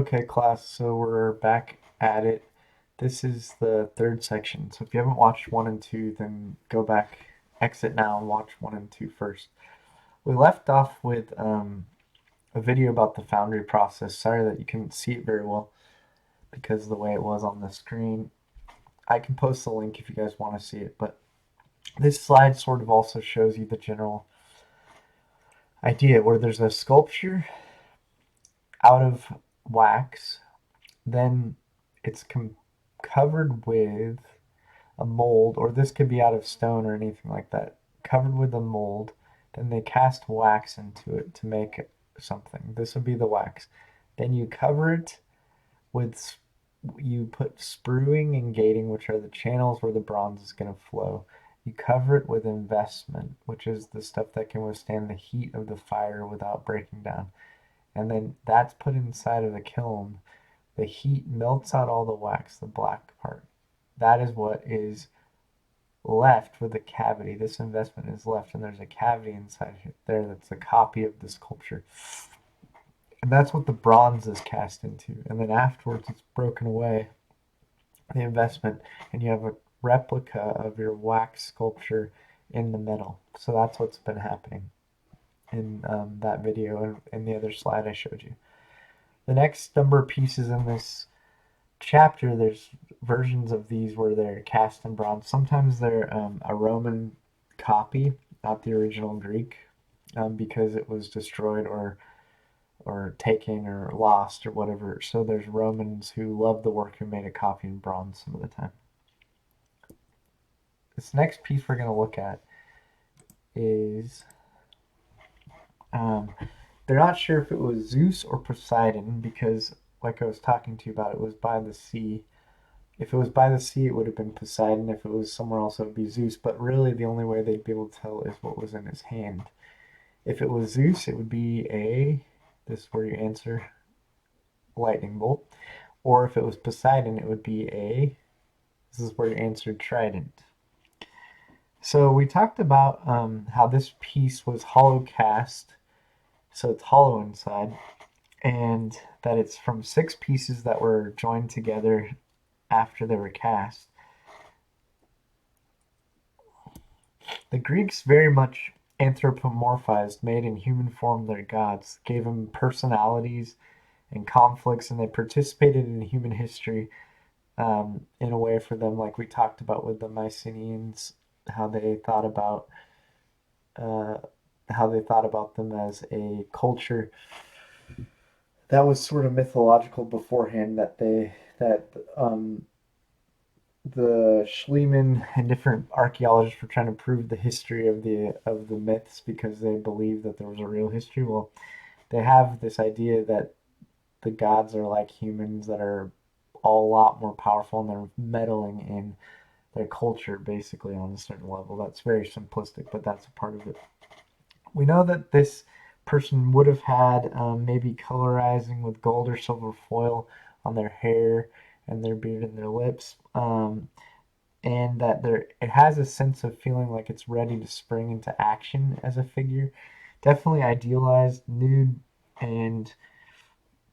Okay, class, so we're back at it. This is the third section. So if you haven't watched 1 and 2, then go back, exit now, and watch 1 and 2 first. We left off with a video about the Foundry process. Sorry that you couldn't see it very well because of the way it was on the screen. I can post the link if you guys want to see it, but this slide sort of also shows you the general idea where there's a sculpture out of wax, then it's covered with a mold, or this could be out of stone or anything like that, covered with a mold. Then they cast wax into it to make something. This would be the wax. Then you cover it with, you put spruing and gating, which are the channels where the bronze is going to flow. You cover it with investment, which is the stuff that can withstand the heat of the fire without breaking down. And then that's put inside of the kiln. The heat melts out all the wax, the black part. That is what is left with a cavity. This investment is left, and there's a cavity inside there that's a copy of the sculpture. And that's what the bronze is cast into. And then afterwards, it's broken away, the investment, and you have a replica of your wax sculpture in the metal. So that's what's been happening in that video and in the other slide I showed you. The next number of pieces in this chapter, there's versions of these where they're cast in bronze. Sometimes they're a Roman copy, not the original Greek, because it was destroyed or taken or lost or whatever. So there's Romans who love the work who made a copy in bronze some of the time. This next piece we're going to look at is they're not sure if it was Zeus or Poseidon because, like I was talking to you about, it was by the sea. If it was by the sea, it would have been Poseidon. If it was somewhere else, it would be Zeus. But really, the only way they'd be able to tell is what was in his hand. If it was Zeus, it would be this is where you answer, lightning bolt. Or if it was Poseidon, it would be this is where you answer, trident. So we talked about how this piece was hollow cast, so it's hollow inside, and that it's from 6 pieces that were joined together after they were cast. The Greeks very much anthropomorphized, made in human form their gods, gave them personalities and conflicts, and they participated in human history in a way for them, like we talked about with the Mycenaeans, how they thought about uh, them as a culture that was sort of mythological beforehand. That the Schliemann and different archaeologists were trying to prove the history of the myths because they believed that there was a real history. Well, they have this idea that the gods are like humans that are all a lot more powerful and they're meddling in their culture basically on a certain level. That's very simplistic, but that's a part of it. We know that this person would have had maybe colorizing with gold or silver foil on their hair and their beard and their lips. And that it has a sense of feeling like it's ready to spring into action as a figure. Definitely idealized, nude, and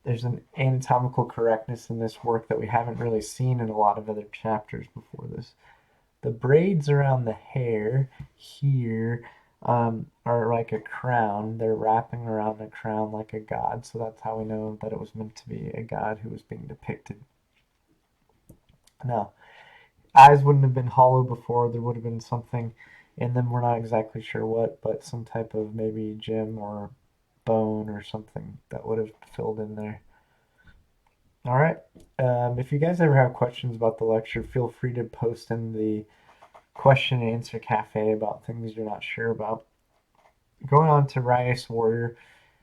there's an anatomical correctness in this work that we haven't really seen in a lot of other chapters before this. The braids around the hair here are like a crown. They're wrapping around a crown like a god, so that's how we know that it was meant to be a god who was being depicted. Now, eyes wouldn't have been hollow before. There would have been something in them. We're not exactly sure what, but some type of maybe gem or bone or something that would have filled in there. All right. If you guys ever have questions about the lecture, feel free to post in the question and answer cafe about things you're not sure about. Going on to Rice Warrior,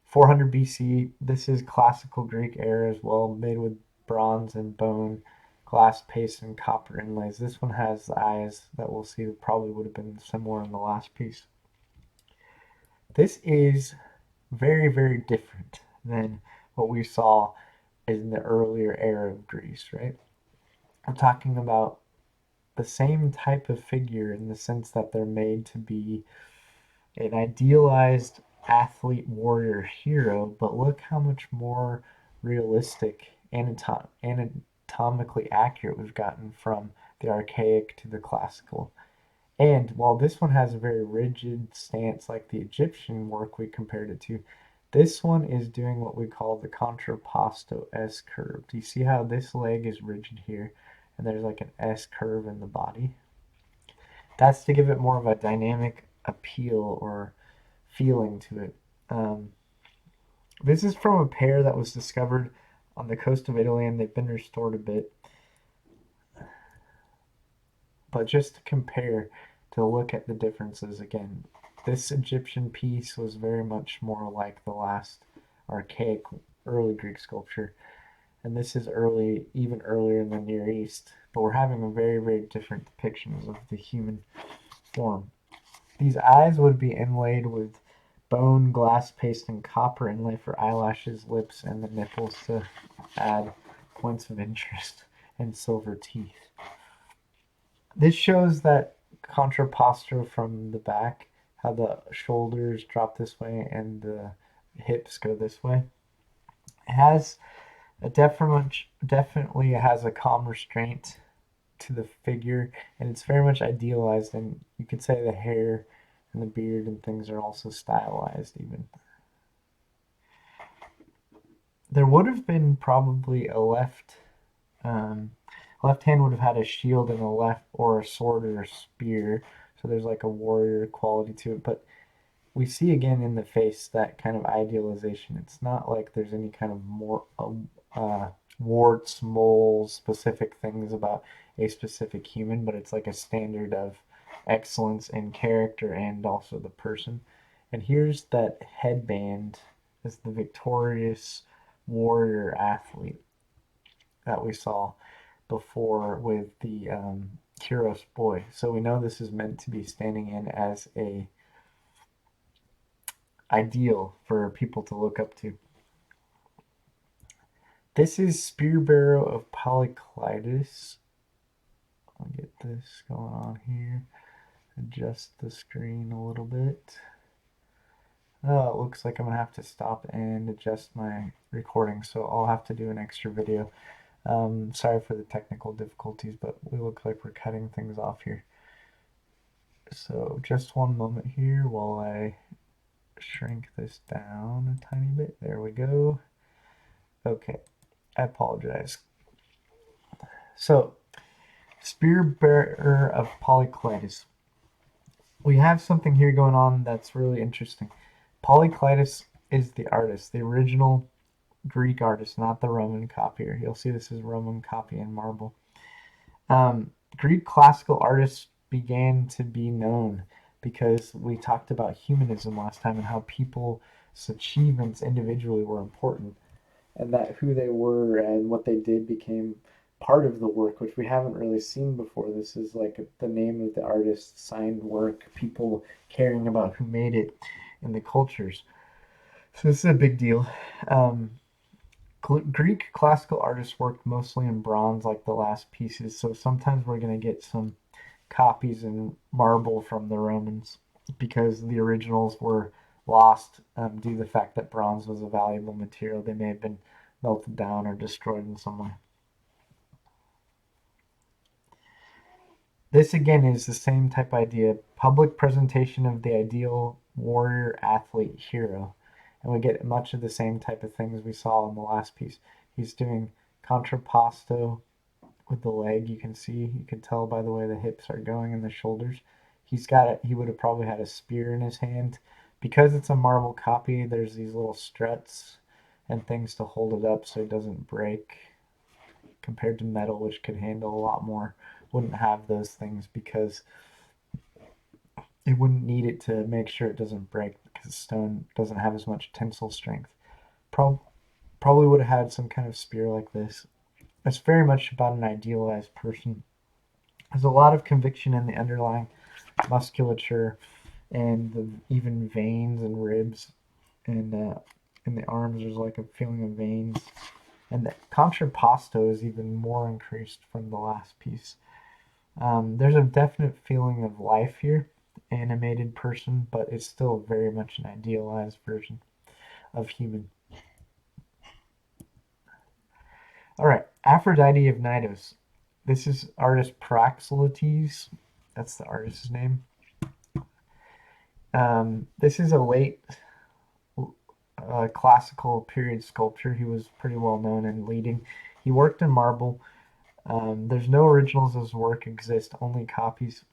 400 BC. This is classical Greek era as well, made with bronze and bone, glass paste, and copper inlays. This one has the eyes that we'll see that probably would have been similar in the last piece. This is very, very different than what we saw in the earlier era of Greece, right? I'm talking about the same type of figure in the sense that they're made to be an idealized athlete warrior hero, but look how much more realistic, anatomically accurate we've gotten from the archaic to the classical. And while this one has a very rigid stance like the Egyptian work we compared it to, this one is doing what we call the Contrapposto S-Curve. Do you see how this leg is rigid here and there's like an S-curve in the body? That's to give it more of a dynamic appeal or feeling to it. Um, this is from a pair that was discovered on the coast of Italy and they've been restored a bit. But just to compare, to look at the differences again, this Egyptian piece was very much more like the last archaic early Greek sculpture, and this is early, even earlier in the Near East. But we're having a very, very different depictions of the human form. These eyes would be inlaid with bone, glass paste, and copper inlay for eyelashes, lips, and the nipples to add points of interest, and silver teeth. This shows that contrapposto from the back, how the shoulders drop this way and the hips go this way. It has a definitely has a calm restraint to the figure, and it's very much idealized. And you could say the hair and the beard and things are also stylized. Even there would have been probably a um, left hand would have had a shield in the left or a sword or a spear. So there's like a warrior quality to it. But we see again in the face that kind of idealization. It's not like there's any kind of more warts, moles, specific things about a specific human, but it's like a standard of excellence in character and also the person. And here's that headband as the victorious warrior athlete that we saw before with the Kyros boy. So we know this is meant to be standing in as a ideal for people to look up to. This is Spear Barrow of Polyclitus. I'll get this going on here. Adjust the screen a little bit. Oh, it looks like I'm going to have to stop and adjust my recording, so I'll have to do an extra video. Sorry for the technical difficulties, but we look like we're cutting things off here. So just one moment here while I shrink this down a tiny bit. There we go. Okay, I apologize. So, Spear Bearer of Polyclitus. We have something here going on that's really interesting. Polyclitus is the artist, the original Greek artist, not the Roman copier. You'll see this is Roman copy in marble. Greek classical artists began to be known because we talked about humanism last time and how people's achievements individually were important, and that who they were and what they did became part of the work, which we haven't really seen before. This is like the name of the artist, signed work, people caring about who made it in the cultures. So this is a big deal. Um, Greek classical artists worked mostly in bronze, like the last pieces. So sometimes we're going to get some copies in marble from the Romans because the originals were lost due to the fact that bronze was a valuable material. They may have been melted down or destroyed in some way. This again is the same type idea, public presentation of the ideal warrior athlete hero. And we get much of the same type of things we saw in the last piece. He's doing contrapposto with the leg. You can see, you can tell by the way the hips are going and the shoulders. He's got it. He would have probably had a spear in his hand. Because it's a marble copy, there's these little struts and things to hold it up so it doesn't break. Compared to metal, which could handle a lot more, wouldn't have those things because it wouldn't need it to make sure it doesn't break because stone doesn't have as much tensile strength. Probably would have had some kind of spear like this. It's very much about an idealized person. There's a lot of conviction in the underlying musculature and even veins and ribs, and in the arms there's like a feeling of veins. And the contrapposto is even more increased from the last piece. There's a definite feeling of life here, animated person, but it's still very much an idealized version of human. All right, Aphrodite of Knidos. This is artist Praxiteles. That's the artist's name. This is a late classical period sculptor. He was pretty well known and leading. He worked in marble. There's no originals of his work exist, only copies.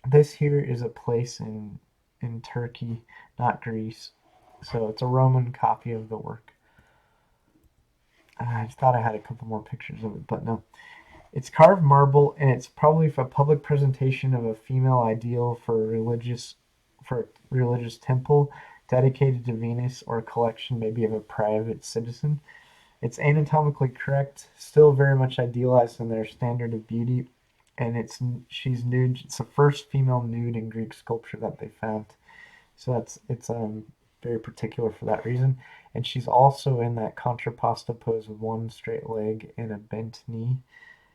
This here is a place in Turkey, not Greece. So it's a Roman copy of the work. I thought I had a couple more pictures of it, but no. It's carved marble, and it's probably a public presentation of a female ideal for a religious temple dedicated to Venus, or a collection maybe of a private citizen. It's anatomically correct, still very much idealized in their standard of beauty, and she's nude. It's the first female nude in Greek sculpture that they found. So it's very particular for that reason. And she's also in that contrapposto pose with one straight leg and a bent knee.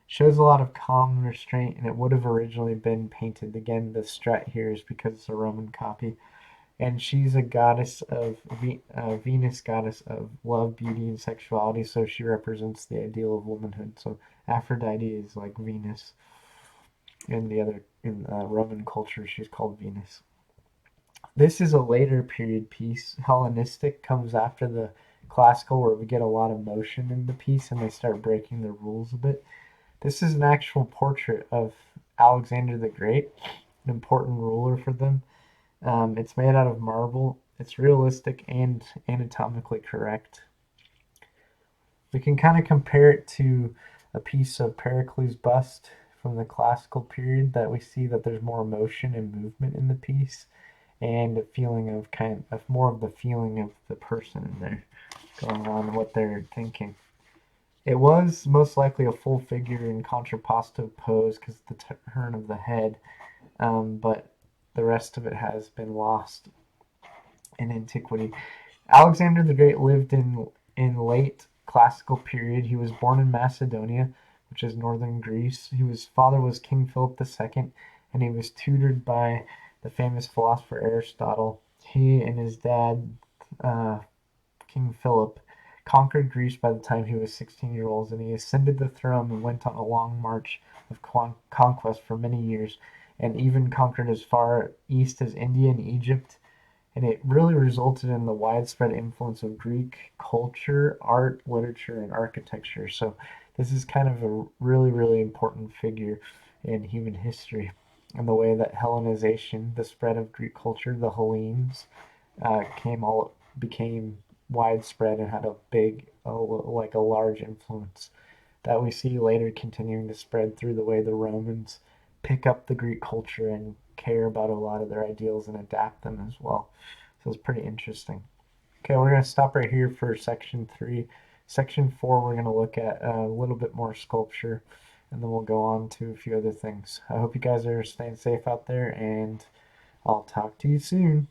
Shows a lot of calm and restraint, and it would have originally been painted. Again, the strut here is because it's a Roman copy. And she's a goddess of Venus, goddess of love, beauty, and sexuality. So she represents the ideal of womanhood. So Aphrodite is like Venus. In Roman culture, she's called Venus. This is a later period piece. Hellenistic comes after the classical, where we get a lot of motion in the piece, and they start breaking the rules a bit. This is an actual portrait of Alexander the Great, an important ruler for them. It's made out of marble. It's realistic and anatomically correct. We can kind of compare it to a piece of Pericles' bust from the classical period, that we see that there's more motion and movement in the piece, and a feeling of kind of more of the feeling of the person in there going on and what they're thinking. It was most likely a full figure in contrapposto pose because of the turn of the head, but the rest of it has been lost in antiquity. Alexander the Great lived in late classical period. He was born in Macedonia, which is northern Greece. His father was King Philip II, and he was tutored by the famous philosopher Aristotle. He and his dad, uh, King Philip, conquered Greece by the time he was 16 years old, and he ascended the throne and went on a long march of conquest for many years, and even conquered as far east as India and Egypt. And it really resulted in the widespread influence of Greek culture, art, literature, and architecture. So this is kind of a really, really important figure in human history. And the way that Hellenization, the spread of Greek culture, the Hellenes, became widespread and had a big, like a large influence that we see later continuing to spread through the way the Romans pick up the Greek culture and care about a lot of their ideals and adapt them as well. So it's pretty interesting. Okay, we're going to stop right here for section 3. Section 4, we're going to look at a little bit more sculpture, and then we'll go on to a few other things. I hope you guys are staying safe out there, and I'll talk to you soon.